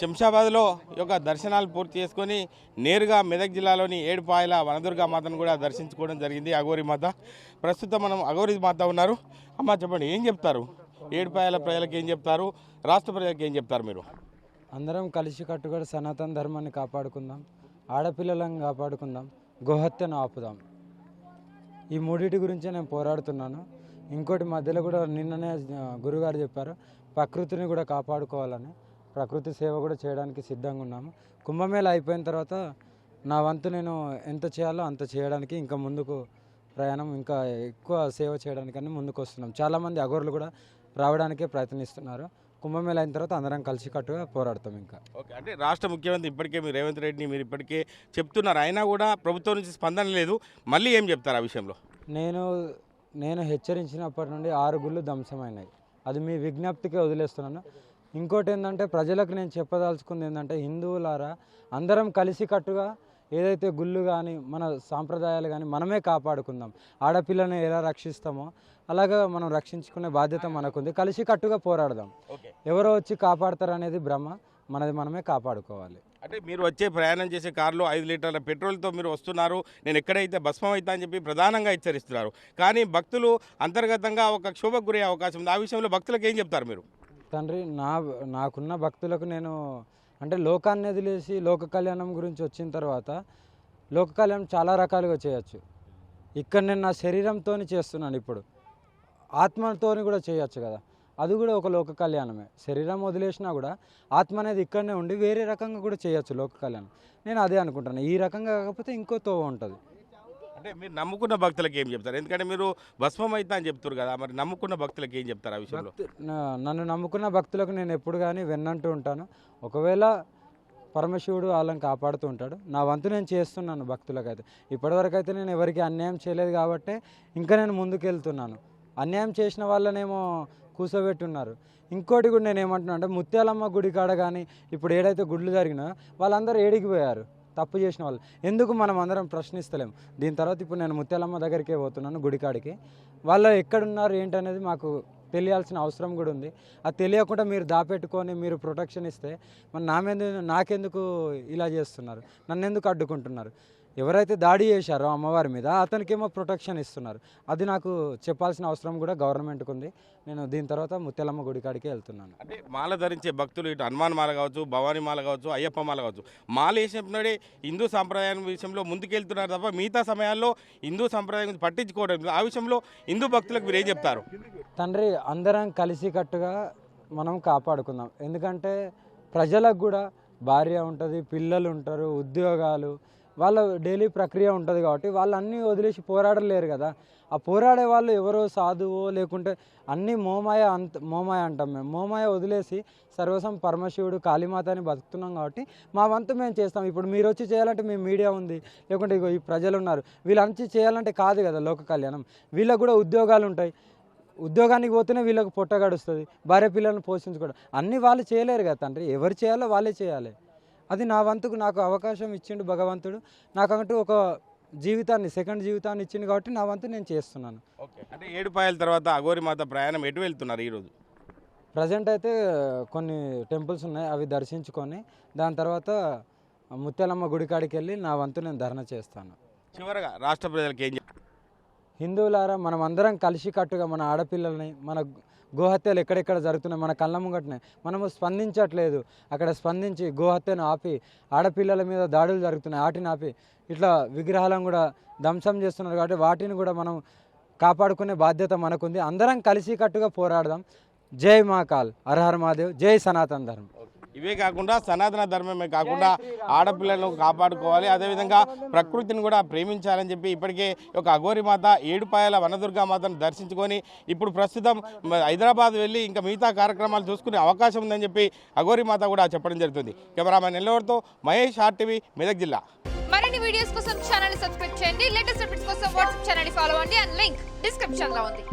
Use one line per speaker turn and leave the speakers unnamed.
శంషాబాద్లో ఈ యొక్క దర్శనాలు పూర్తి చేసుకొని నేరుగా మెదక్ జిల్లాలోని ఏడుపాయల వనదుర్గా మాతను కూడా దర్శించుకోవడం జరిగింది. అఘోరి మాత ప్రస్తుతం మనం అఘోరి మాత ఉన్నారు. అమ్మ చెప్పండి, ఏం చెప్తారు? ఏడుపాయల ప్రజలకు ఏం చెప్తారు? రాష్ట్ర ప్రజలకు ఏం చెప్తారు? మీరు
అందరం కలిసి కట్టుబడి సనాతన ధర్మాన్ని కాపాడుకుందాం, ఆడపిల్లలను కాపాడుకుందాం, గోహత్యను ఆపుదాం. ఈ మూడింటి గురించే నేను పోరాడుతున్నాను. ఇంకోటి మధ్యలో కూడా నిన్ననే గురుగారు చెప్పారు, ప్రకృతిని కూడా కాపాడుకోవాలని. ప్రకృతి సేవ కూడా చేయడానికి సిద్ధంగా ఉన్నాము. కుంభమేళ అయిపోయిన తర్వాత నా వంతు నేను ఎంత చేయాలో అంత చేయడానికి ఇంకా ముందుకు ప్రయాణం, ఇంకా ఎక్కువ సేవ చేయడానికని ముందుకు వస్తున్నాం. చాలామంది అఘోరులు కూడా రావడానికే ప్రయత్నిస్తున్నారు. కుంభమేళ అయిన తర్వాత అందరం కలిసికట్టుగా పోరాడతాం. ఇంకా
ఓకే, అంటే రాష్ట్ర ముఖ్యమంత్రి ఇప్పటికే మీరు రేవంత్ రెడ్డిని మీరు ఇప్పటికే చెప్తున్నారు, అయినా కూడా ప్రభుత్వం నుంచి స్పందన లేదు. మళ్ళీ ఏం చెప్తారు ఆ విషయంలో?
నేను హెచ్చరించినప్పటి నుండి 6 గుళ్ళు ధ్వంసమైనాయి. అది మీ విజ్ఞప్తికే వదిలేస్తున్నాను. ఇంకోటి ఏంటంటే ప్రజలకు నేను చెప్పదలుచుకుంది ఏంటంటే, హిందువులారా అందరం కలిసికట్టుగా ఏదైతే గుళ్ళు కానీ మన సాంప్రదాయాలు కానీ మనమే కాపాడుకుందాం. ఆడపిల్లని ఎలా రక్షిస్తామో అలాగా మనం రక్షించుకునే బాధ్యత మనకుంది. కలిసికట్టుగా పోరాడదాం. ఎవరో వచ్చి కాపాడతారు అనేది భ్రమ, మనది మనమే కాపాడుకోవాలి.
అంటే మీరు వచ్చే ప్రయాణం చేసే కారులో 5 లీటర్ల పెట్రోల్తో మీరు వస్తున్నారు, నేను ఎక్కడైతే భస్మం అవుతా అని చెప్పి ప్రధానంగా హెచ్చరిస్తున్నారు. కానీ భక్తులు అంతర్గతంగా ఒక క్షోభకు గురయ్యే అవకాశం ఉంది. ఆ విషయంలో భక్తులకు ఏం చెప్తారు మీరు?
తండ్రి, నాకున్న భక్తులకు నేను అంటే లోకాన్ని వదిలేసి లోక కళ్యాణం గురించి వచ్చిన తర్వాత, లోక కళ్యాణం చాలా రకాలుగా చేయొచ్చు. ఇక్కడ నేను నా శరీరంతో చేస్తున్నాను, ఇప్పుడు ఆత్మతో కూడా చేయొచ్చు కదా. అది కూడా ఒక లోక కళ్యాణమే. శరీరం వదిలేసినా కూడా ఆత్మ అనేది ఇక్కడనే ఉండి వేరే రకంగా కూడా చేయొచ్చు లోక కళ్యాణం. నేను అదే అనుకుంటాను. ఈ రకంగా కాకపోతే ఇంకో తోవ ఉంటుంది.
అంటే మీరు నమ్ముకున్న భక్తులకు ఏం చెప్తారు? ఎందుకంటే మీరు భస్మం అవుతా అని చెప్తారు కదా, మరి నమ్ముకున్న భక్తులకు ఏం చెప్తారు ఆ విషయంలో?
నన్ను నమ్ముకున్న భక్తులకు నేను ఎప్పుడు కానీ వెన్నంటూ ఉంటాను. ఒకవేళ పరమశివుడు వాళ్ళని కాపాడుతూ ఉంటాడు. నా వంతు నేను చేస్తున్నాను భక్తులకైతే. ఇప్పటివరకు అయితే నేను ఎవరికి అన్యాయం చేయలేదు కాబట్టి ఇంకా నేను ముందుకు వెళ్తున్నాను. అన్యాయం చేసిన వాళ్ళనేమో కూర్చోబెట్టున్నారు. ఇంకోటి కూడా నేను ఏమంటున్నా అంటే, ముత్యాలమ్మ గుడి కాడ కానీ ఇప్పుడు ఏడైతే గుళ్ళు జరిగినా వాళ్ళందరూ ఏడికి పోయారు, తప్పు చేసిన వాళ్ళు. ఎందుకు మనం అందరం ప్రశ్నిస్తలేము? దీని తర్వాత ఇప్పుడు నేను ముత్యాలమ్మ దగ్గరికే పోతున్నాను, గుడికాడికి. వాళ్ళు ఎక్కడున్నారు ఏంటనేది మాకు తెలియాల్సిన అవసరం కూడా ఉంది. అది తెలియకుండా మీరు దాపెట్టుకొని మీరు ప్రొటెక్షన్ ఇస్తే మరి నాకెందుకు ఇలా చేస్తున్నారు? నన్ను ఎందుకు అడ్డుకుంటున్నారు? ఎవరైతే దాడి చేశారో అమ్మవారి మీద అతనికేమో ప్రొటెక్షన్ ఇస్తున్నారు. అది నాకు చెప్పాల్సిన అవసరం కూడా గవర్నమెంట్కి ఉంది. నేను దీని తర్వాత ముత్యాలమ్మ గుడికాడికి వెళ్తున్నాను.
అంటే మాల ధరించే భక్తులు ఇటు హనుమాన్ మాల కావచ్చు, భవానీ మాల కావచ్చు, అయ్యప్ప మాల కావచ్చు, మాల వేసినప్పుడే హిందూ సాంప్రదాయం విషయంలో ముందుకెళ్తున్నారు తప్ప మిగతా సమయాల్లో హిందూ సాంప్రదాయం గురించి పట్టించుకోవడం. ఆ విషయంలో హిందూ భక్తులకు మీరు ఏం చెప్తారు?
తండ్రి, అందరం కలిసికట్టుగా మనం కాపాడుకుందాం. ఎందుకంటే ప్రజలకు కూడా భార్య ఉంటుంది, పిల్లలు ఉంటారు, ఉద్యోగాలు, వాళ్ళ డైలీ ప్రక్రియ ఉంటుంది కాబట్టి వాళ్ళు అన్నీ వదిలేసి పోరాడలేరు కదా. ఆ పోరాడే వాళ్ళు ఎవరో సాధువో లేకుంటే అన్నీ మోమాయ అంటాం మేము. మోమాయ వదిలేసి సర్వసం పరమశివుడు కాళీమాత అని బతుకుతున్నాం కాబట్టి మా వంతు మేము చేస్తాం. ఇప్పుడు మీరు వచ్చి చేయాలంటే మీ మీడియా ఉంది, లేకుంటే ఈ ప్రజలు ఉన్నారు, వీళ్ళంచి చేయాలంటే కాదు కదా లోక కళ్యాణం. వీళ్ళకు కూడా ఉద్యోగాలు ఉంటాయి. ఉద్యోగానికి పోతేనే వీళ్ళకు పొట్ట గడుస్తుంది, భార్య పిల్లలను పోషించుకోవడం అన్నీ వాళ్ళు చేయలేరు కదా తండ్రి. ఎవరు చేయాలో వాళ్ళే చేయాలి. అది నా వంతుకు నాకు అవకాశం ఇచ్చిండు భగవంతుడు. నాకంటూ ఒక జీవితాన్ని, సెకండ్ జీవితాన్ని ఇచ్చింది కాబట్టి నా వంతు నేను చేస్తున్నాను.
ఓకే, అంటే ఏడుపాయల తర్వాత అఘోరి మాత ప్రయాణం ఎటు వెళ్తున్నారు ఈరోజు?
ప్రజెంట్ అయితే కొన్ని టెంపుల్స్ ఉన్నాయి, అవి దర్శించుకొని దాని తర్వాత ముత్యాలమ్మ గుడికాడికి వెళ్ళి నా వంతు నేను ధర్నా చేస్తాను.
చివరగా రాష్ట్ర ప్రజలకు ఏం చెప్తారు?
హిందువులారా, మనం అందరం కలిసికట్టుగా మన ఆడపిల్లల్ని, మన గోహత్యలు ఎక్కడెక్కడ జరుగుతున్నాయి మన కళ్ళ ముంగటనే, మనము స్పందించట్లేదు. అక్కడ స్పందించి గోహత్యను ఆపి, ఆడపిల్లల మీద దాడులు జరుగుతున్నాయి వాటిని ఆపి, ఇట్లా విగ్రహాలను కూడా ధ్వంసం చేస్తున్నారు కాబట్టి వాటిని కూడా మనం కాపాడుకునే బాధ్యత మనకుంది. అందరం కలిసికట్టుగా పోరాడదాం. జై మహాకాల్, హర హర మహాదేవ్, జై సనాతన ధర్మం.
ఇవే కాకుండా సనాతన ధర్మమే కాకుండా ఆడపిల్లలను కాపాడుకోవాలి, అదేవిధంగా ప్రకృతిని కూడా ప్రేమించాలని చెప్పి ఇప్పటికే ఒక అఘోరి మాత, ఏడుపాయల వనదుర్గా మాతను దర్శించుకొని ఇప్పుడు ప్రస్తుతం హైదరాబాద్ వెళ్ళి ఇంకా మిగతా కార్యక్రమాలు చూసుకునే అవకాశం ఉందని చెప్పి అఘోరి మాత కూడా చెప్పడం జరుగుతుంది. కెమెరామెన్ ఎల్లవరితో మహేష్, RTV, మెదక్ జిల్లా.
మరిన్ని వీడియోస్ కోసం ఛానల్ సబ్స్క్రైబ్ చేయండి. లేటెస్ట్ అప్డేట్స్ కోసం వాట్సాప్ ఛానల్ ఫాలో అవ్వండి. అండ్ లింక్ డిస్క్రిప్షన్ లో ఉంది.